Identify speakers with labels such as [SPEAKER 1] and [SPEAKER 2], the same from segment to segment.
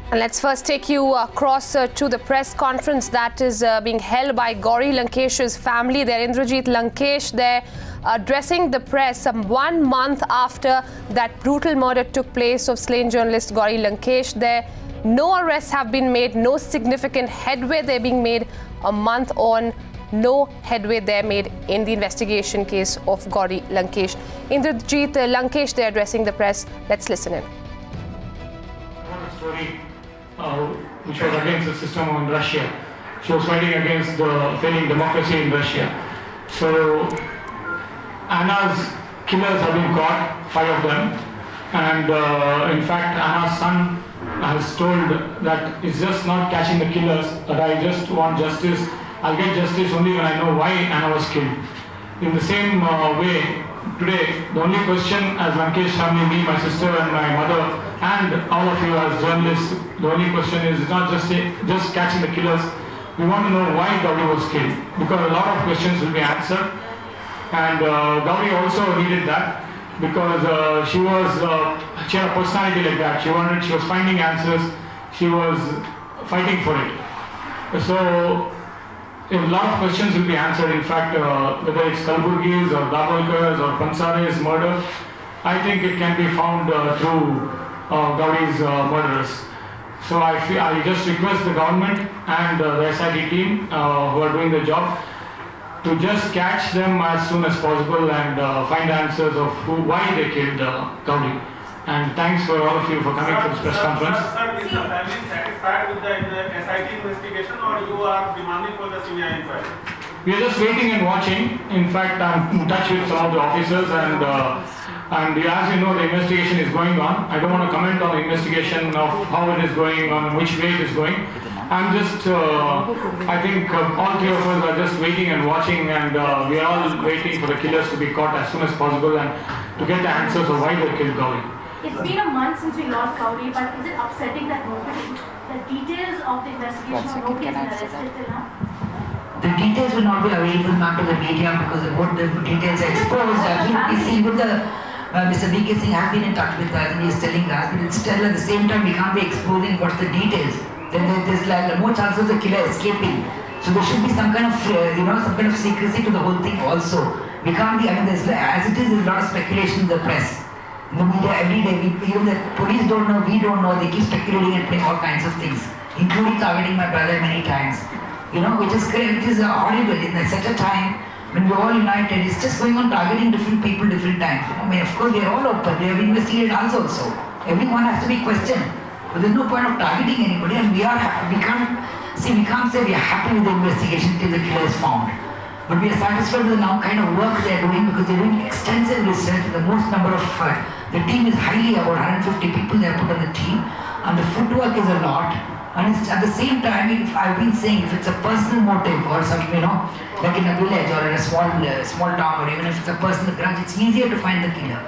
[SPEAKER 1] And let's first take you across to the press conference that is being held by Gauri Lankesh's family. They're Indrajit Lankesh. They're addressing the press 1 month after that brutal murder took place of slain journalist Gauri Lankesh. No arrests have been made, no significant headway they're being made a month on. No headway there made in the investigation case of Gauri Lankesh. Indrajit Lankesh, they're addressing the press. Let's listen in.
[SPEAKER 2] Story which was against the system in Russia. She was fighting against the failing democracy in Russia. So Anna's killers have been caught, 5 of them, and in fact Anna's son has told that it's just not catching the killers, but I just want justice. I'll get justice only when I know why Anna was killed. In the same way, today, the only question as Lankesh family, me, my sister and my mother and all of you as journalists, the only question is not just catching the killers. We want to know why Gauri was killed, because a lot of questions will be answered, and Gauri also needed that because she had a personality like that. She was finding answers, she was fighting for it. So a lot of questions will be answered. In fact, whether it's Kalburgi's or Dabolkar's or Pansare's murder, I think it can be found through Gauri's murderers. So I just request the government and the SIT team who are doing the job to just catch them as soon as possible and find answers of why they killed Gauri. And thanks for all of you for coming to this press conference.
[SPEAKER 3] Sir, is the family satisfied with the SIT investigation, or you are demanding for the CBI inquiry?
[SPEAKER 2] We are just waiting and watching. In fact, I'm in touch with some of the officers, and as you know, the investigation is going on. I don't want to comment on the investigation of how it is going on, which way it is going. I'm just, I think all 3 of us are just waiting and watching, and we are all waiting for the killers to be caught as soon as possible and to get the answers of why they killed Gauri.
[SPEAKER 4] It's been a month since we lost Gauri, but is it upsetting that the details of the investigation or nobody has been arrested till now?
[SPEAKER 5] The details will not be available now to the media because what the details are exposed. We see with the Mr. V.K. Singh has been in touch with us and he's telling us, but it's still at the same time we can't be exposing what's the details. Then there's like more chances of the killer escaping. So there should be some kind of some kind of secrecy to the whole thing also. We can't be, there's as it is, there's a lot of speculation in the press. In the media every day, even the police don't know, we don't know, they keep speculating and playing all kinds of things, including targeting my brother many times. Which is great, which is horrible in such a time when we're all united. It's just going on targeting different people different times. Of course they're all open, they have investigated us also. Everyone has to be questioned. But there's no point of targeting anybody, and we can't say we are happy with the investigation till the killer is found. But we are satisfied with the now kind of work they are doing because they're doing extensive research. The most number of the team is highly, about 150 people they have put on the team, and the footwork is a lot. And it's, at the same time, I've been saying, if it's a personal motive or something, like in a village or in a small town, or even if it's a personal grudge, it's easier to find the killer.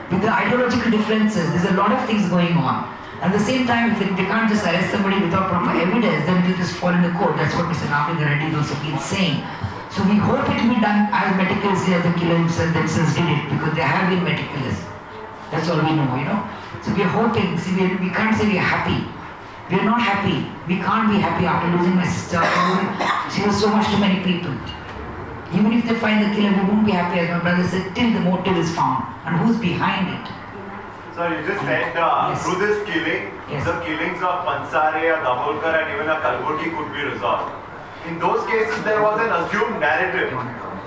[SPEAKER 5] With the ideological differences, there's a lot of things going on. At the same time, if they can't just arrest somebody without proper evidence, then it will just fall in the court. That's what Mr. Navin Reddy has also been saying. So we hope it will be done as meticulously as the killer himself themselves did it, because they have been meticulous. That's all we know, So we are hoping, we can't say we are happy. We are not happy. We can't be happy after losing my sister. She was so much to many people. Even if they find the killer, we won't be happy, as my brother said, till the motive is found. And who's behind it?
[SPEAKER 6] So you just said
[SPEAKER 5] yes.
[SPEAKER 6] through this killing,
[SPEAKER 5] yes.
[SPEAKER 6] The killings of Pansare, a Dabolkar and even a Kalburgi could be resolved. In those cases, there was an assumed narrative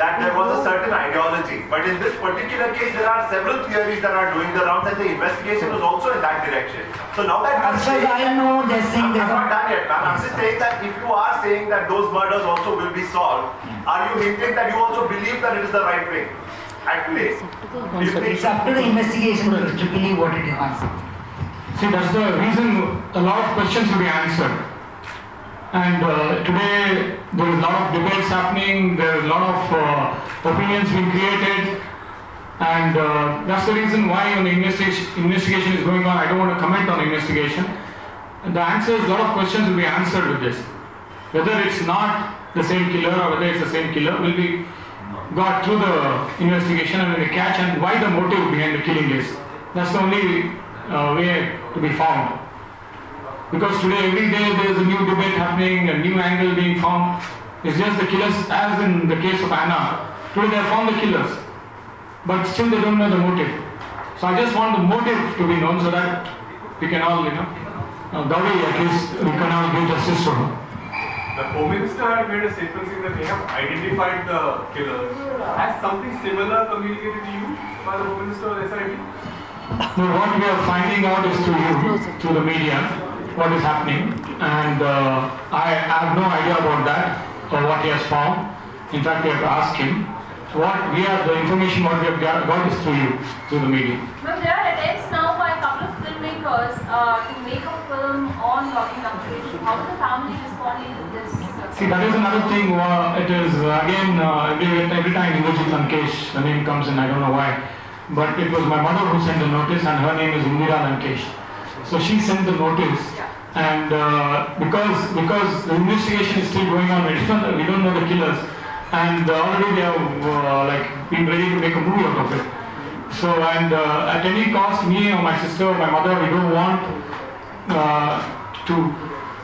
[SPEAKER 6] that there was a certain ideology. But in this particular case, there are several theories that are doing the rounds, and the investigation was also in that direction. So now that
[SPEAKER 5] as far as I know, they're saying
[SPEAKER 6] I'm not done yet, man. I'm just saying that if you are saying that those murders also will be solved, are you hinting that you also believe that it is the right way? Actually,
[SPEAKER 5] it's up to the investigation to believe what it is.
[SPEAKER 2] See, that's the reason a lot of questions will be answered. And today there is a lot of debates happening, there is a lot of opinions being created, and that's the reason why when the investigation is going on, I don't want to comment on the investigation. And the answers, a lot of questions will be answered with this. Whether it's not the same killer or whether it's the same killer will be got through the investigation and when they catch and why the motive behind the killing is. That's the only way to be found. Because today, every day, there is a new debate happening, a new angle being found. It's just the killers, as in the case of Anna. Today they have found the killers, but still they don't know the motive. So I just want the motive to be known so that we can all, Gauri, at least we can all give justice to her.
[SPEAKER 3] The Home Minister had made a statement saying that they have identified the killers. Has something similar communicated to you by the Home Minister or SIT?
[SPEAKER 2] No, what we are finding out is through you, through the media, what is happening, and I have no idea about that or what he has found. In fact, we have to ask him. The information what we have got is through you, through the media.
[SPEAKER 4] But there are attempts now by a couple of filmmakers to make a film on Gauri Lankesh. How is the family responding to this?
[SPEAKER 2] See, that is another thing. It is again every time Indrajit Lankesh, the name comes in, I don't know why. But it was my mother who sent the notice, and her name is Gauri Lankesh. So she sent the notice, and because the investigation is still going on, we don't know the killers. And already they have been ready to make a movie out of it. So, and at any cost, me or my sister or my mother, we don't want to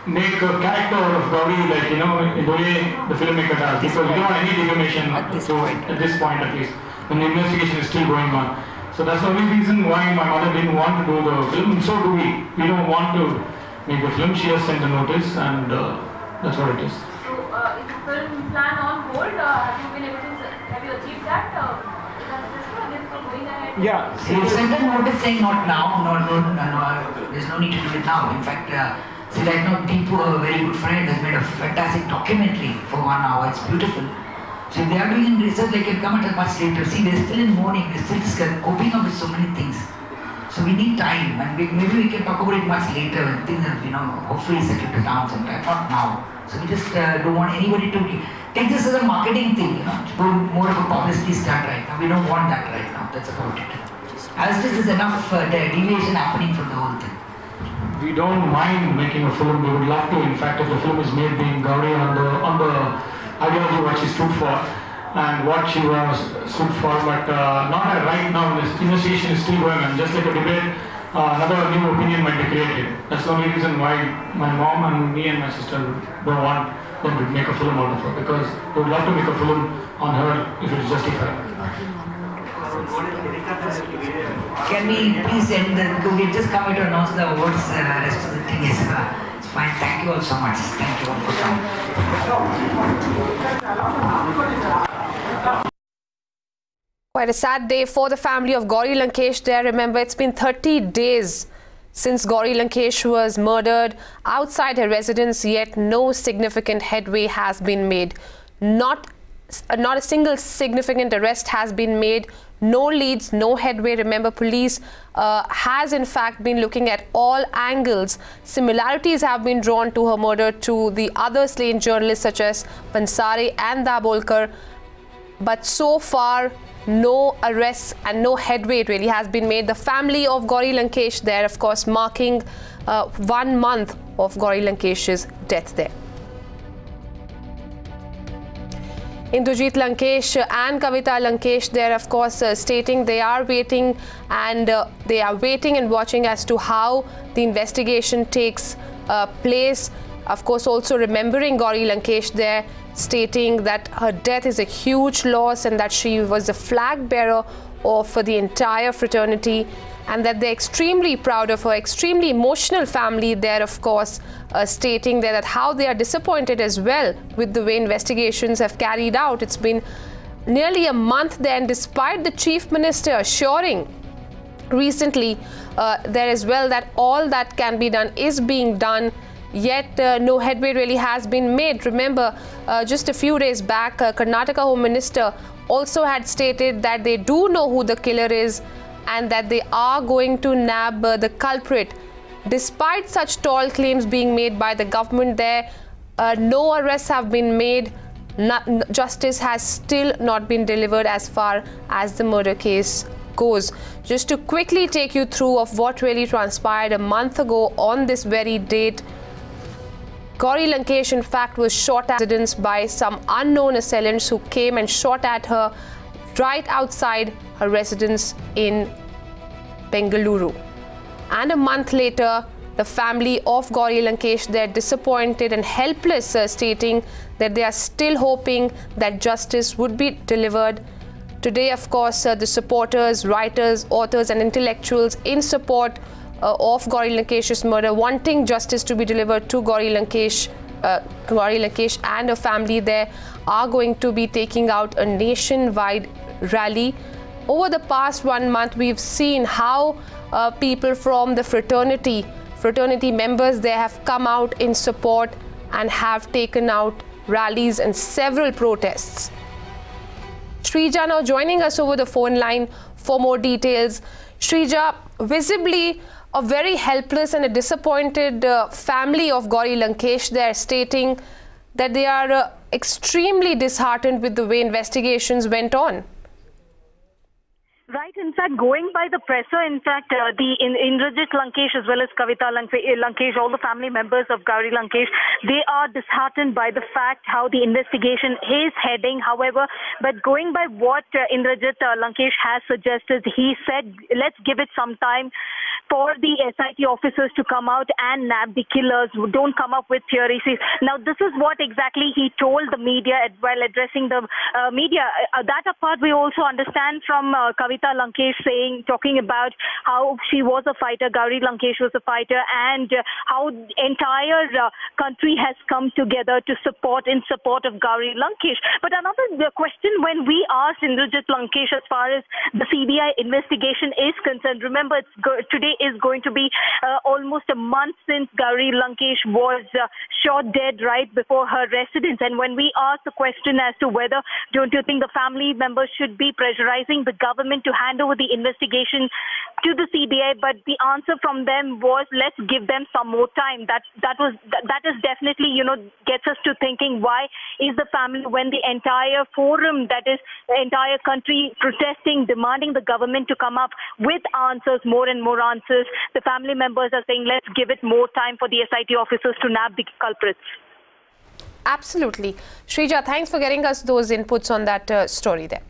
[SPEAKER 2] make a character out of Gauri, in the way the filmmaker does. Because we don't want any defamation at this point at least, when the investigation is still going on. So that's the only reason why my mother didn't want to do the film, and so do we. We don't want to make the film. She has sent a notice, and that's what it is.
[SPEAKER 4] Is the film plan on hold? Have you achieved that? Is that still going ahead?
[SPEAKER 2] Yeah.
[SPEAKER 5] You sent a notice saying not now, no, there's no need to do it now. In fact, right now Deepu, a very good friend, has made a fantastic documentary for 1 hour. It's beautiful. So if they are doing research, they can come at a much later. See, they're still in mourning, they're still coping up with so many things. So we need time, and maybe we can talk about it much later when things have, hopefully settled down sometime, not now. So we just don't want anybody to take this as a marketing thing, to more of a publicity stunt right now. We don't want that right now. That's about it. As this is enough deviation happening from the whole thing.
[SPEAKER 2] We don't mind making a film. We would love to. In fact, if the film is made being Gauri on the ideology what she stood for and what she was stood for, but not right now. This investigation is still going on. Just like a debate, another new opinion might be created. That's the only reason why my mom and me and my sister don't want them to make a film out of her, because we would love to make a film on her if it is justified.
[SPEAKER 5] Can we please end because we've just come here to announce the awards, rest of the thing is it's fine. Thank you all so much. Thank you all for coming.
[SPEAKER 1] Quite a sad day for the family of Gauri Lankesh there. Remember, it's been 30 days since Gauri Lankesh was murdered outside her residence, yet no significant headway has been made. Not a single significant arrest has been made. No leads, no headway. Remember, police has in fact been looking at all angles. Similarities have been drawn to her murder to the other slain journalists such as Bhansare and Dabolkar. But so far, no arrests and no headway really has been made. The family of Gauri Lankesh there, of course, marking 1 month of Gauri Lankesh's death there. Indrajit Lankesh and Kavita Lankesh there, of course, stating they are waiting and watching as to how the investigation takes place. Of course, also remembering Gauri Lankesh there, stating that her death is a huge loss and that she was a flag bearer of the entire fraternity, and that they're extremely proud of her, extremely emotional family there, of course, stating there that how they are disappointed as well with the way investigations have carried out. It's been nearly a month then, despite the Chief Minister assuring recently there as well that all that can be done is being done, yet no headway really has been made. Remember, just a few days back, Karnataka Home Minister also had stated that they do know who the killer is and that they are going to nab the culprit. Despite such tall claims being made by the government there, no arrests have been made. Justice has still not been delivered as far as the murder case goes. Just to quickly take you through of what really transpired a month ago on this very date, Gauri Lankesh, in fact, was shot at residence by some unknown assailants who came and shot at her right outside her residence in Bengaluru. And a month later, the family of Gauri Lankesh. They're disappointed and helpless, stating that they are still hoping that justice would be delivered. Today, of course, the supporters, writers, authors and intellectuals in support of Gauri Lankesh's murder, wanting justice to be delivered to Gauri Lankesh and her family there, are going to be taking out a nationwide rally. Over the past 1 month, we've seen how people from the fraternity members, they have come out in support and have taken out rallies and several protests. Shrija now joining us over the phone line for more details. Shrija, visibly a very helpless and a disappointed family of Gauri Lankesh, they are stating that they are extremely disheartened with the way investigations went on.
[SPEAKER 7] Right, in fact, going by the presser, in fact, Indrajit Lankesh as well as Kavita Lankesh, all the family members of Gauri Lankesh, they are disheartened by the fact how the investigation is heading. However, but going by what Indrajit Lankesh has suggested, he said, let's give it some time for the SIT officers to come out and nab the killers. Don't come up with theories. Now, this is what exactly he told the media while addressing the media. That apart, we also understand from Kavita Lankesh talking about how she was a fighter, Gauri Lankesh was a fighter, and how entire country has come together to in support of Gauri Lankesh. But another question, when we asked Indrajit Lankesh as far as the CBI investigation is concerned, remember today is going to be almost a month since Gauri Lankesh was shot dead right before her residence. And when we asked the question as to whether, don't you think the family members should be pressurizing the government to hand over the investigation to the CBI, but the answer from them was, let's give them some more time. That is definitely, gets us to thinking, why is the family, when the entire forum, that is the entire country protesting, demanding the government to come up with answers, more and more answers, the family members are saying, let's give it more time for the SIT officers to nab the culprits.
[SPEAKER 1] Absolutely. Shrija, thanks for getting us those inputs on that story there.